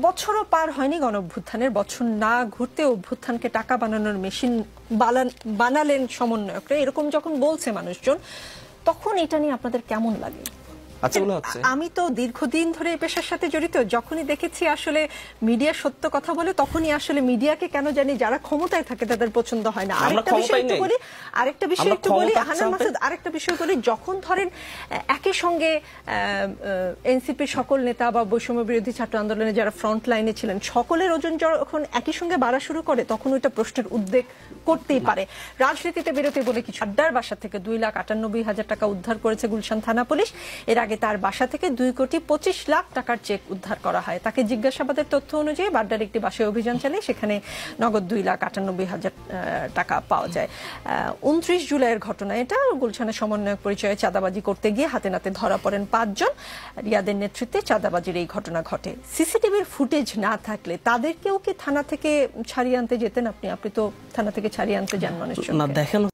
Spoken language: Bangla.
বছরও পার হয়নি গণঅভ্যুত্থানের, বছর না ঘুরতে অভ্যুত্থানকে টাকা বানানোর মেশিন বানালেন সমন্বয়করা, এরকম যখন বলছে মানুষজন, তখন এটা নিয়ে আপনাদের কেমন লাগে? আমি তো দীর্ঘদিন ধরে এই পেশার সাথে জড়িত, যখনই দেখেছি আসলে মিডিয়া সত্য কথা বলে, তখনই আসলে মিডিয়াকে কেন জানি যারা ক্ষমতায় থাকে তাদের পছন্দ হয় না। আরেকটা বিষয় একটু বলি হান্নান মাসুদ, আরেকটা বিষয় বলি, যখন ধরেন একই সঙ্গে এনসিপির সকল নেতা বা বৈষম্য বিরোধী ছাত্র আন্দোলনে যারা ফ্রন্ট লাইনে ছিলেন, সকলের ওজন যখন একই সঙ্গে বাড়া শুরু করে, তখন ওইটা প্রশ্নের উদ্বেগ করতেই পারে। রাজনীতিতে বেরোতে বলে কিছু, আড্ডার বাসা থেকে 2,98,000 টাকা উদ্ধার করেছে গুলশান থানা পুলিশ। এর আগে তার বাসা থেকে 2,25,00,000 টাকার চেক উদ্ধার করা হয়। তাকে জিজ্ঞাসাবাদের তথ্য অনুযায়ী বাড্ডার একটি বাসায় অভিযান চালিয়ে সেখানে নগদ 2,98,000 টাকা পাওয়া যায়। 29 জুলাইয়ের ঘটনা এটা। গুলশানের সমন্বয়ক পরিচয়ে চাঁদাবাজি করতে গিয়ে হাতে নাতে ধরা পড়েন 5 জন। রিয়াদের নেতৃত্বে চাঁদাবাজির এই ঘটনা ঘটে। সিসিটিভির ফুটেজ না থাকলে তাদেরকেও কি থানা থেকে ছাড়িয়ে আনতে যেতেন আপনি? আপনি তো থানা থেকে ছাড়িয়ে আনতে যান মানুষজন।